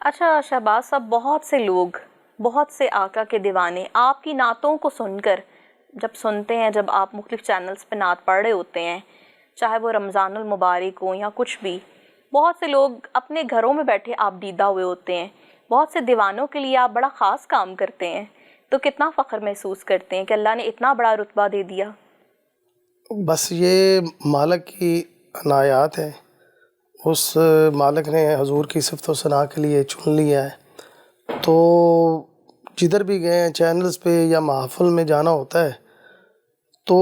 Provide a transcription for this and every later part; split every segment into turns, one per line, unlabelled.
اچھا شہباز صاحب، بہت سے لوگ، بہت سے آقا کے دیوانے آپ کی نعتوں کو سن کر جب سنتے ہیں، جب آپ مختلف چینلز پہ نعت پڑھ رہے ہوتے ہیں، چاہے وہ رمضان المبارک ہو یا کچھ بھی، بہت سے لوگ اپنے گھروں میں بیٹھے آپ دیدہ ہوئے ہوتے ہیں، بہت سے دیوانوں کے لیے آپ بڑا خاص کام کرتے ہیں، تو کتنا فخر محسوس کرتے ہیں کہ اللہ نے اتنا بڑا رتبہ دے دیا؟
بس یہ مالک کی عنایات ہے. اس مالک نے حضور کی صفت و ثنا کے لیے چن لیا ہے. تو جدھر بھی گئے ہیں چینلز پہ یا محافل میں جانا ہوتا ہے، تو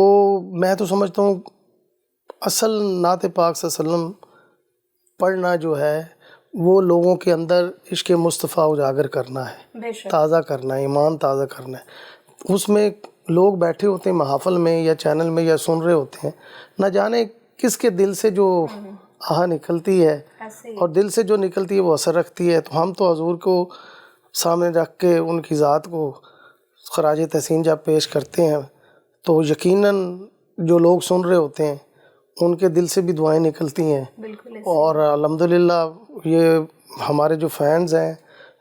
میں تو سمجھتا ہوں اصل نعت پاک صلی اللہ علیہ وسلم پڑھنا جو ہے وہ لوگوں کے اندر عشق مصطفیٰ اجاگر کرنا ہے، تازہ کرنا ہے، ایمان تازہ کرنا ہے. اس میں لوگ بیٹھے ہوتے ہیں محافل میں یا چینل میں یا سن رہے ہوتے ہیں، نہ جانے کس کے دل سے جو آہ نکلتی ہے اور دل سے جو نکلتی ہے وہ اثر رکھتی ہے. تو ہم تو حضور کو سامنے رکھ کے ان کی ذات کو خراج تحسین جب پیش کرتے ہیں تو یقیناً جو لوگ سن رہے ہوتے ہیں ان کے دل سے بھی دعائیں نکلتی ہیں. اور الحمدللہ یہ ہمارے جو فینز ہیں،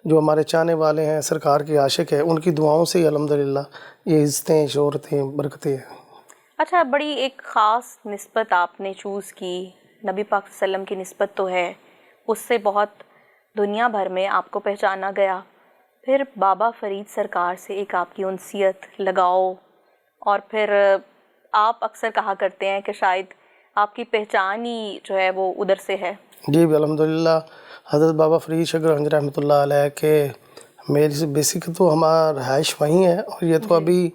جو ہمارے چاہنے والے ہیں، سرکار کے عاشق ہیں، ان کی دعاؤں سے ہی الحمدللہ یہ عزتیں، شہرتیں، برکتیں ہیں.
اچھا، بڑی ایک خاص نسبت آپ نے چوز کی، نبی پاک صلی اللہ علیہ وسلم کی نسبت تو ہے، اس سے بہت دنیا بھر میں آپ کو پہچانا گیا. پھر بابا فرید سرکار سے ایک آپ کی انسیت، لگاؤ، اور پھر آپ اکثر کہا کرتے ہیں کہ شاید آپ کی پہچان ہی جو ہے وہ ادھر سے ہے.
جی الحمدللہ، حضرت بابا فرید شکر گنج رحمۃ اللہ علیہ کے میری سے بیسک تو ہمارا رہائش وہیں ہے، اور یہ تو ابھی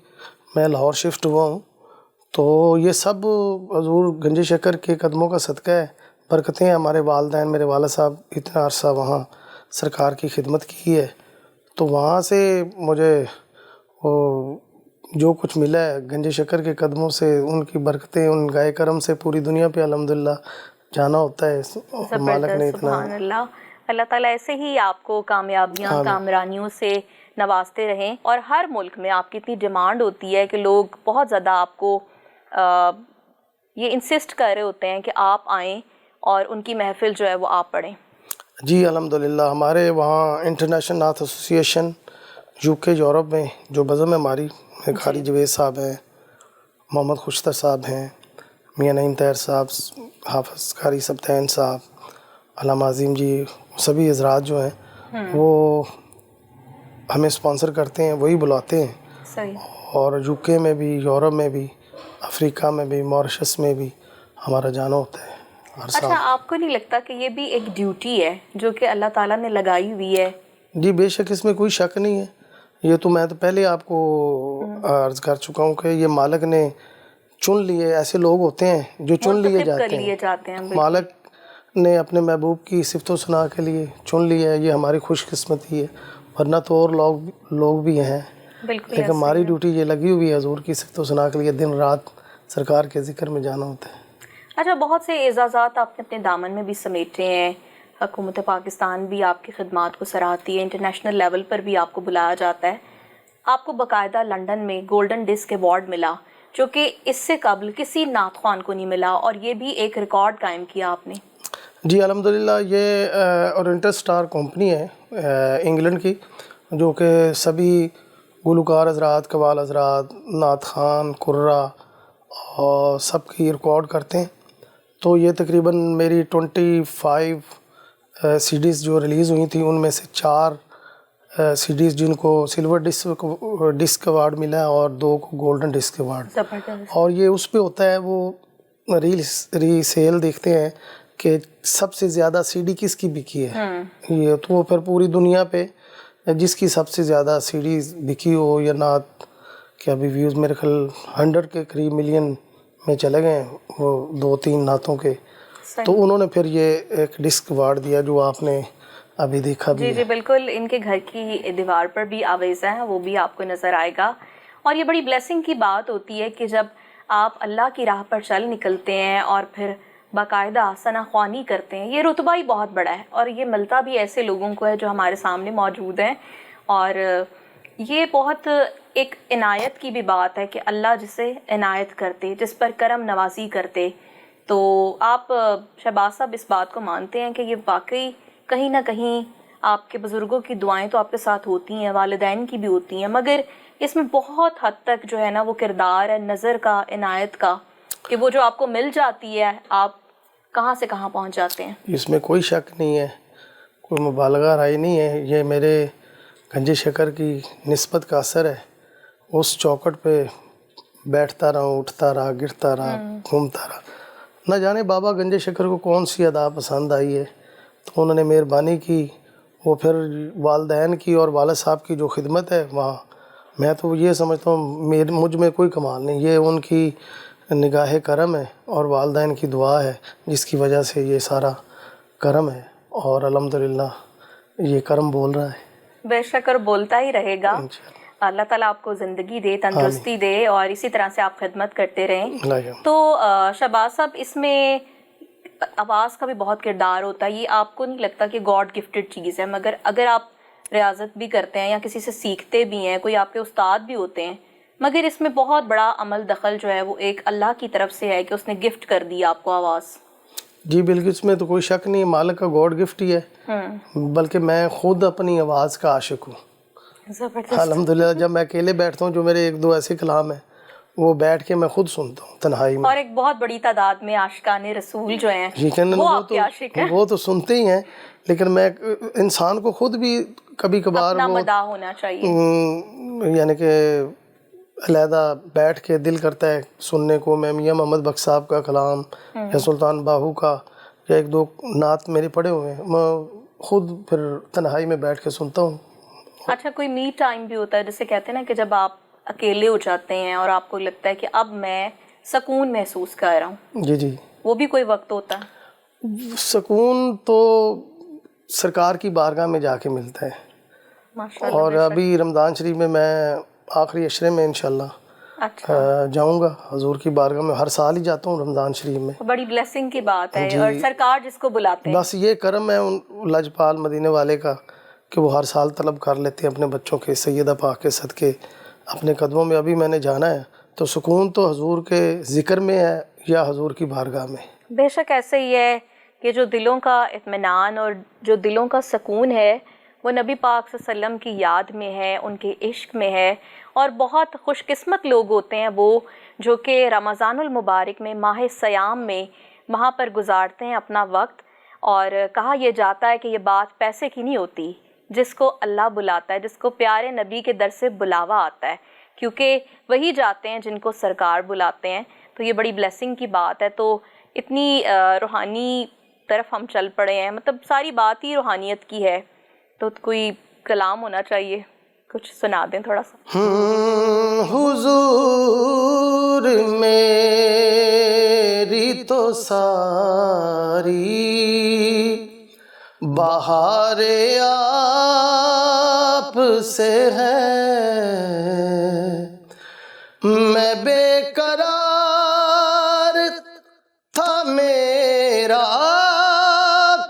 میں لاہور شفٹ ہوا ہوں. تو یہ سب حضور گنج شکر کے قدموں کا صدقہ ہے، برکتیں ہیں. ہمارے والدین، میرے والد صاحب اتنا عرصہ وہاں سرکار کی خدمت کی ہے، تو وہاں سے مجھے جو کچھ ملا ہے گنج شکر کے قدموں سے، ان کی برکتیں، ان گائے کرم سے پوری دنیا پہ الحمدللہ جانا ہوتا ہے. اور مالک نے اتنا،
سبحان اللہ. اللہ تعالیٰ ایسے ہی آپ کو کامیابیاں، کامرانیوں سے نوازتے رہیں. اور ہر ملک میں آپ کی اتنی ڈیمانڈ ہوتی ہے کہ لوگ بہت زیادہ آپ کو یہ انسسٹ کر رہے ہوتے ہیں کہ آپ آئیں اور ان کی محفل جو ہے وہ آپ پڑھیں.
جی الحمدللہ ہمارے وہاں انٹرنیشنل نعت ایسوسی ایشن UK یورپ میں جو بزم ہے ہماری، قاری جوید صاحب ہیں، محمد خوشتر صاحب ہیں، میاں نعیم طاہر صاحب، حافظ قاری سبطین صاحب، علامہ عظیم جی، سبھی حضرات جو ہیں وہ ہمیں اسپانسر کرتے ہیں، وہی بلاتے ہیں.
صحیح.
اور UK میں بھی، یورپ میں بھی، افریقہ میں بھی، ماریشس میں بھی ہمارا جانا ہوتا ہے ہر سال.
اچھا، آپ کو نہیں لگتا کہ یہ بھی ایک ڈیوٹی ہے جو کہ اللہ تعالیٰ نے لگائی ہوئی ہے؟
جی بے شک، اس میں کوئی شک نہیں ہے. یہ تو میں تو پہلے آپ کو عرض کر چکا ہوں کہ یہ مالک نے چن لیے. ایسے لوگ ہوتے ہیں جو چن لیے جاتے ہیں، مالک نے اپنے محبوب کی صفت و ثنا کے لیے چن لیا ہے. یہ ہماری خوش قسمتی ہے، ورنہ تو اور لوگ بھی ہیں، لیکن ہماری ڈیوٹی یہ لگی ہوئی ہے حضور کی صفت و ثنا کے لیے دن رات سرکار کے ذکر میں جانا ہوتا ہے.
اچھا، بہت سے اعزازات آپ نے اپنے دامن میں بھی سمیٹے ہیں. حکومت پاکستان بھی آپ کی خدمات کو سراہتی ہے، انٹرنیشنل لیول پر بھی آپ کو بلایا جاتا ہے. آپ کو باقاعدہ لنڈن میں گولڈن ڈسک ایوارڈ ملا، جو کہ اس سے قبل کسی نعت خوان کو نہیں ملا، اور یہ بھی ایک ریکارڈ قائم کیا آپ نے.
جی الحمدللہ، یہ اورینٹل اسٹار کمپنی ہے انگلینڈ کی، جو کہ سبھی گلوکار حضرات، قوال حضرات، نعت خوان، قرا اور سب کی ریکارڈ کرتے ہیں. تو یہ تقریباً میری 25 CDs جو ریلیز ہوئی تھیں، ان میں سے 4 CDs جن کو سلور ڈسک ایوارڈ ملا ہے اور 2 کو گولڈن ڈسک ایوارڈ. اور یہ اس پہ ہوتا ہے، وہ ری سیل دیکھتے ہیں کہ سب سے زیادہ CD کس کی بکی ہے. یہ تو وہ پھر پوری دنیا پہ جس کی سب سے زیادہ CDs بکی ہو یا نعت کے، ابھی ویوز میرے خیال 100 کے قریب ملین میں چلے گئے ہیں وہ 2-3 نعتوں کے. تو انہوں نے پھر یہ ایک ڈسک ایوارڈ دیا جو آپ نے ابھی دیکھا بھی ہے.
جی بالکل، ان کے گھر کی دیوار پر بھی آویزہ ہے، وہ بھی آپ کو نظر آئے گا. اور یہ بڑی بلیسنگ کی بات ہوتی ہے کہ جب آپ اللہ کی راہ پر چل نکلتے ہیں اور پھر باقاعدہ ثنا خوانی کرتے ہیں، یہ رتبہ ہی بہت بڑا ہے، اور یہ ملتا بھی ایسے لوگوں کو ہے جو ہمارے سامنے موجود ہیں. اور یہ بہت ایک عنایت کی بھی بات ہے کہ اللہ جسے عنایت کرتے، جس پر کرم نوازی کرتے. تو آپ شہباز صاحب اس بات کو مانتے ہیں کہ یہ واقعی کہیں نہ کہیں آپ کے بزرگوں کی دعائیں تو آپ کے ساتھ ہوتی ہیں، والدین کی بھی ہوتی ہیں، مگر اس میں بہت حد تک جو ہے نا وہ کردار ہے نظر کا، عنایت کا، کہ وہ جو آپ کو مل جاتی ہے آپ کہاں سے کہاں پہنچ جاتے ہیں۔
اس میں کوئی شک نہیں ہے، کوئی مبالغہ رائے نہیں ہے، یہ میرے گنج شکر کی نسبت کا اثر ہے۔ اس چوکٹ پہ بیٹھتا رہا، اٹھتا رہا، گرتا رہا، گھومتا رہا، نہ جانے بابا گنج شکر کو کون سی ادا پسند آئی ہے، تو انہوں نے مہربانی کی، وہ پھر والدین کی اور والد صاحب کی جو خدمت ہے وہاں، میں تو یہ سمجھتا ہوں مجھ میں کوئی کمال نہیں، یہ ان کی نگاہ کرم ہے اور والدین کی دعا ہے جس کی وجہ سے یہ سارا کرم ہے، اور الحمدللہ یہ کرم بول رہا ہے۔
بے شک، اور بولتا ہی رہے گا۔
انشاءاللہ۔
اللہ تعالیٰ آپ کو زندگی دے، تندرستی دے، اور اسی طرح سے آپ خدمت کرتے رہیں۔
اللہ
تو شہباز صاحب، اس میں آواز کا بھی بہت کردار ہوتا ہے، یہ آپ کو نہیں لگتا کہ گاڈ گفٹڈ چیز ہے؟ مگر اگر آپ ریاضت بھی کرتے ہیں یا کسی سے سیکھتے بھی ہیں، کوئی آپ کے استاد بھی ہوتے ہیں، مگر اس میں بہت بڑا عمل دخل جو ہے وہ ایک اللہ کی طرف سے ہے کہ اس نے گفٹ کر دی آپ کو آواز۔
جی بالکل، اس میں تو کوئی شک نہیں ہے، مالک کا گاڈ گفٹ ہی ہے، بلکہ میں خود اپنی آواز کا عاشق ہوں۔
زبردست۔
الحمدللہ جب میں اکیلے بیٹھتا ہوں، جو میرے ایک دو ایسے کلام ہیں وہ بیٹھ کے میں خود سنتا ہوں تنہائی میں،
اور ایک بہت بڑی تعداد میں عاشقان رسول جو ہیں
یقیناً
وہ آپ کے عاشق ہیں۔
وہ تو سنتے ہی ہیں، لیکن میں انسان کو خود بھی کبھی کبھار
اپنا
وہ
مداح ہونا چاہیے۔
یعنی کہ علیحدہ بیٹھ کے دل کرتا ہے سننے کو، میں میاں محمد بخش صاحب کا کلام یا سلطان باہو کا یا ایک دو نعت میرے پڑھے ہوئے ہیں، میں خود پھر تنہائی میں بیٹھ کے سنتا ہوں۔
اچھا، کوئی می ٹائم بھی ہوتا ہے جسے کہتے ہیں نا کہ جب آپ اکیلے ہو جاتے ہیں اور آپ کو لگتا ہے کہ اب میں سکون محسوس کر رہا ہوں،
جی جی،
وہ بھی کوئی وقت ہوتا ہے؟
سکون تو سرکار کی بارگاہ میں جا کے ملتا ہے،
ماشاءاللہ،
اور
بے شک۔
ابھی رمضان شریف میں آخری عشرے میں انشاءاللہ
اچھا،
جاؤں گا حضور کی بارگاہ میں، ہر سال ہی جاتا ہوں رمضان شریف میں۔
بڑی بلیسنگ کی بات ہے، اور سرکار جس کو بلاتے ہیں۔
بس یہ کرم ہے ان لجپال مدینے والے کا کہ وہ ہر سال طلب کر لیتے ہیں اپنے بچوں کے، سیدہ پاک کے صدقے اپنے قدموں میں ابھی میں نے جانا ہے، تو سکون تو حضور کے ذکر میں ہے یا حضور کی بارگاہ میں۔
بے شک ایسے ہی ہے کہ جو دلوں کا اطمینان اور جو دلوں کا سکون ہے وہ نبی پاک صلی اللہ علیہ وسلم کی یاد میں ہے، ان کے عشق میں ہے، اور بہت خوش قسمت لوگ ہوتے ہیں وہ جو کہ رمضان المبارک میں، ماہ سیام میں وہاں پر گزارتے ہیں اپنا وقت۔ اور کہا یہ جاتا ہے کہ یہ بات پیسے کی نہیں ہوتی، جس کو اللہ بلاتا ہے، جس کو پیارے نبی کے در سے بلاوا آتا ہے، کیونکہ وہی جاتے ہیں جن کو سرکار بلاتے ہیں، تو یہ بڑی بلیسنگ کی بات ہے۔ تو اتنی روحانی طرف ہم چل پڑے ہیں، مطلب ساری بات ہی روحانیت کی ہے، تو کوئی کلام ہونا چاہیے، کچھ سنا دیں تھوڑا سا۔
حضور میری تو ساری بہار آپ سے ہے، میں بے قرار تھا، میرا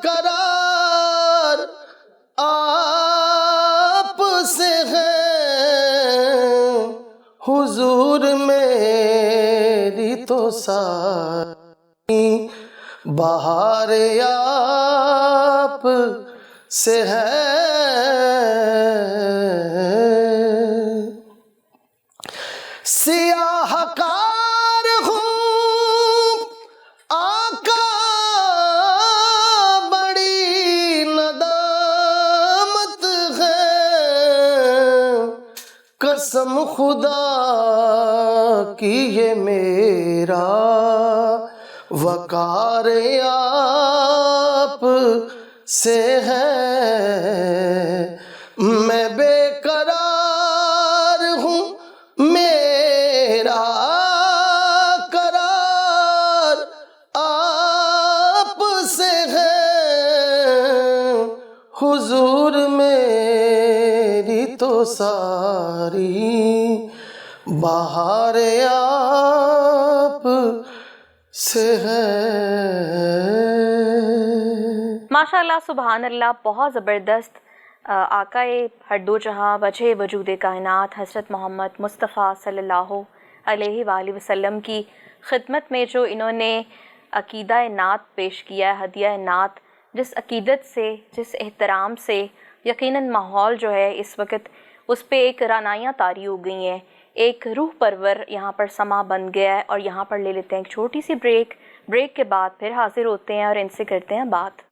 قرار آپ سے ہے، حضور میری تو ساری بہار آپ سے ہے، سیاہ کار ہوں آقا بڑی ندامت ہے، قسم خدا کی یہ میرا وقار آپ سے ہے، میں بے قرار ہوں، میرا قرار آپ سے ہے، حضور میری تو ساری بہار آپ سے ہے۔
ماشاءاللہ، سبحان اللہ، بہت زبردست۔ آقائے ہر دو جہاں، وجہ وجود کائنات حضرت محمد مصطفیٰ صلی اللہ علیہ وآلہ وسلم کی خدمت میں جو انہوں نے عقیدہ نعت پیش کیا ہے، ہدیہ نعت، جس عقیدت سے، جس احترام سے، یقیناً ماحول جو ہے اس وقت اس پہ ایک رعنائیاں طاری ہو گئی ہیں، ایک روح پرور یہاں پر سما بن گیا ہے. اور یہاں پر لے لیتے ہیں ایک چھوٹی سی بریک کے بعد پھر حاضر ہوتے ہیں اور ان سے کرتے ہیں بات.